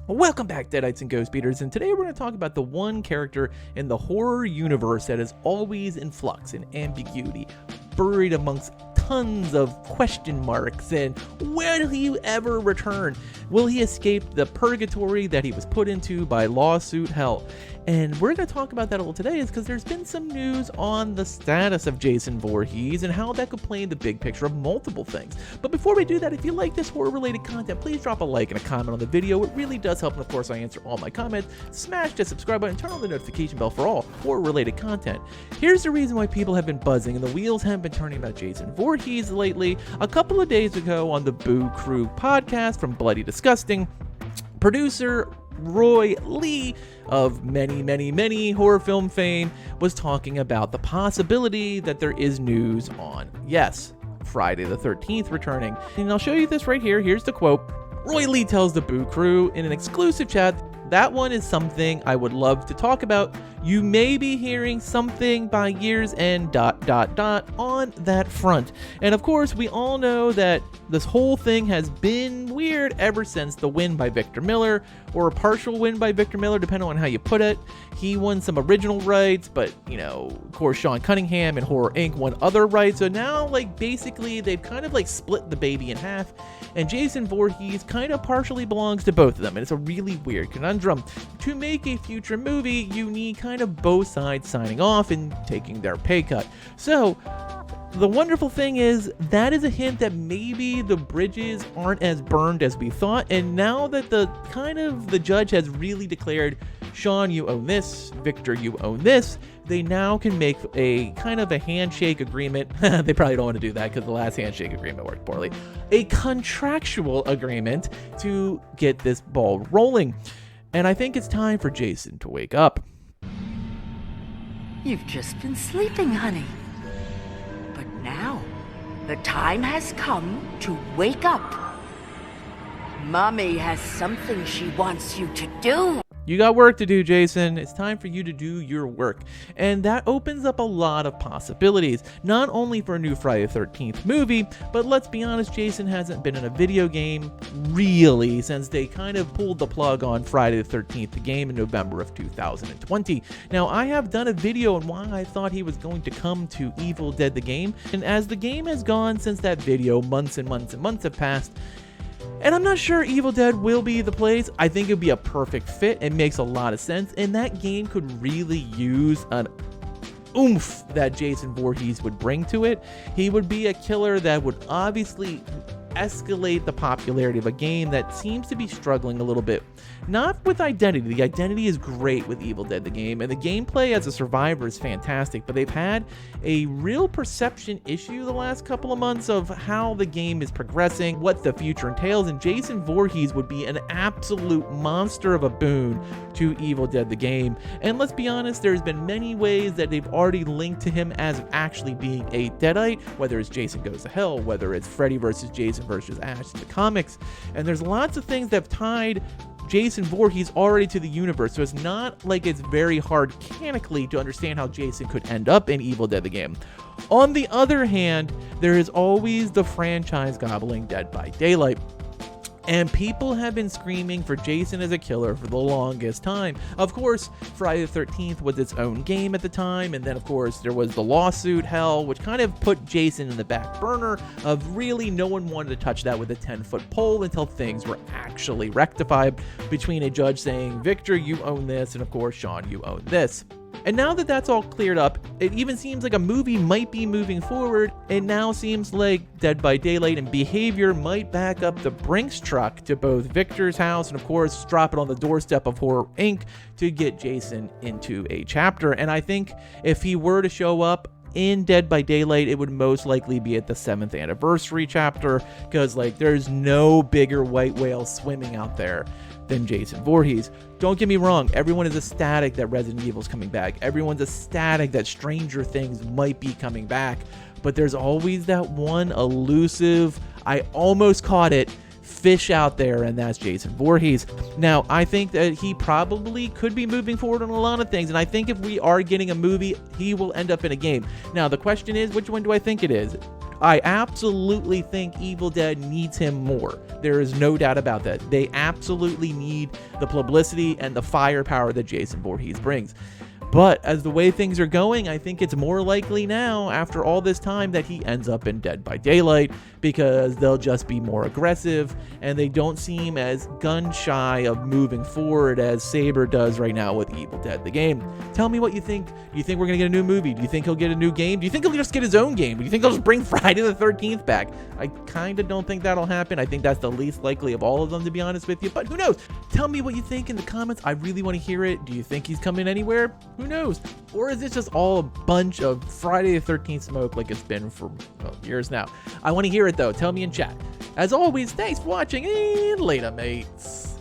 Welcome back, Deadites and Ghost Beaters, and today we're going to talk about the one character in the horror universe that is always in flux and ambiguity, buried amongst tons of question marks, and will he ever return? Will he escape the purgatory that he was put into by lawsuit hell? And we're going to talk about that a little today is because there's been some news on the status of Jason Vorhees and how that could play in the big picture of multiple things. But before we do that, if you like this horror-related content, please drop a like and a comment on the video. It really does help, and of course I answer all my comments. Smash the subscribe button and turn on the notification bell for all horror-related content. Here's the reason why people have been buzzing and the wheels haven't been turning about Jason Vorhees lately. A couple of days ago on the Boo Crew podcast from Bloody Disgusting, producer Roy Lee of many horror film fame was talking about the possibility that there is news on, yes, Friday the 13th returning. And I'll show you this right here. Here's the quote. Roy Lee tells the Boo Crew in an exclusive chat, "That one is something I would love to talk about. You may be hearing something by year's end ... on that front." And of course, we all know that this whole thing has been weird ever since the win by Victor Miller, or a partial win by Victor Miller, depending on how you put it. He won some original rights, but, you know, of course, Sean Cunningham and Horror Inc. won other rights. So now, basically, they've kind of, split the baby in half. And Jason Voorhees kind of partially belongs to both of them. And it's a really weird conundrum. To make a future movie, you need kind of both sides signing off and taking their pay cut. So the wonderful thing is that is a hint that maybe the bridges aren't as burned as we thought. And now that the judge has really declared, Sean, you own this, Victor, you own this, they now can make a kind of a handshake agreement. They probably don't want to do that because the last handshake agreement worked poorly. A contractual agreement to get this ball rolling. And I think it's time for Jason to wake up. You've just been sleeping, honey. But now, the time has come to wake up. Mommy has something she wants you to do. You got work to do, Jason. It's time for you to do your work. And that opens up a lot of possibilities, not only for a new Friday the 13th movie, but let's be honest, Jason hasn't been in a video game really since they kind of pulled the plug on Friday the 13th, the game in November of 2020. Now, I have done a video on why I thought he was going to come to Evil Dead the game, and as the game has gone since that video, months and months and months have passed, and I'm not sure Evil Dead will be the place. I think it would be a perfect fit. It makes a lot of sense. And that game could really use an oomph that Jason Voorhees would bring to it. He would be a killer that would obviously escalate the popularity of a game that seems to be struggling a little bit. Not with identity. The identity is great with Evil Dead the game, and the gameplay as a survivor is fantastic, but they've had a real perception issue the last couple of months of how the game is progressing, what the future entails, and Jason Voorhees would be an absolute monster of a boon to Evil Dead the game. And let's be honest, there's been many ways that they've already linked to him as actually being a Deadite, whether it's Jason Goes to Hell, whether it's Freddy versus Jason versus Ash in the comics, and there's lots of things that have tied Jason Voorhees already to the universe, so it's not like it's very hard mechanically to understand how Jason could end up in Evil Dead the game. On the other hand, there is always the franchise gobbling Dead by Daylight. And people have been screaming for Jason as a killer for the longest time. Of course, Friday the 13th was its own game at the time, and then of course there was the lawsuit hell, which kind of put Jason in the back burner of really no one wanted to touch that with a 10-foot pole until things were actually rectified between a judge saying, Victor, you own this, and of course, Sean, you own this. And now that that's all cleared up, it even seems like a movie might be moving forward. It now seems like Dead by Daylight and Behavior might back up the Brinks truck to both Victor's house and, of course, drop it on the doorstep of Horror Inc. to get Jason into a chapter. And I think if he were to show up in Dead by Daylight, it would most likely be at the 7th anniversary chapter, because there's no bigger white whale swimming out there than Jason Voorhees. Don't get me wrong, everyone is ecstatic that Resident Evil is coming back. Everyone's ecstatic that Stranger Things might be coming back, but there's always that one elusive, I almost caught it, fish out there, and that's Jason Voorhees. Now, I think that he probably could be moving forward on a lot of things, and I think if we are getting a movie, he will end up in a game. Now, the question is, which one do I think it is? I absolutely think Evil Dead needs him more. There is no doubt about that. They absolutely need the publicity and the firepower that Jason Voorhees brings. But as the way things are going, I think it's more likely now, after all this time, that he ends up in Dead by Daylight, because they'll just be more aggressive, and they don't seem as gun-shy of moving forward as Saber does right now with Evil Dead, the game. Tell me what you think. Do you think we're going to get a new movie? Do you think he'll get a new game? Do you think he'll just get his own game? Do you think he'll just bring Friday the 13th back? I kind of don't think that'll happen. I think that's the least likely of all of them, to be honest with you, but who knows? Tell me what you think in the comments. I really want to hear it. Do you think he's coming anywhere? Who knows? Or is this just all a bunch of Friday the 13th smoke like it's been for years now? I want to hear it though. Tell me in chat. As always, thanks for watching and later, mates.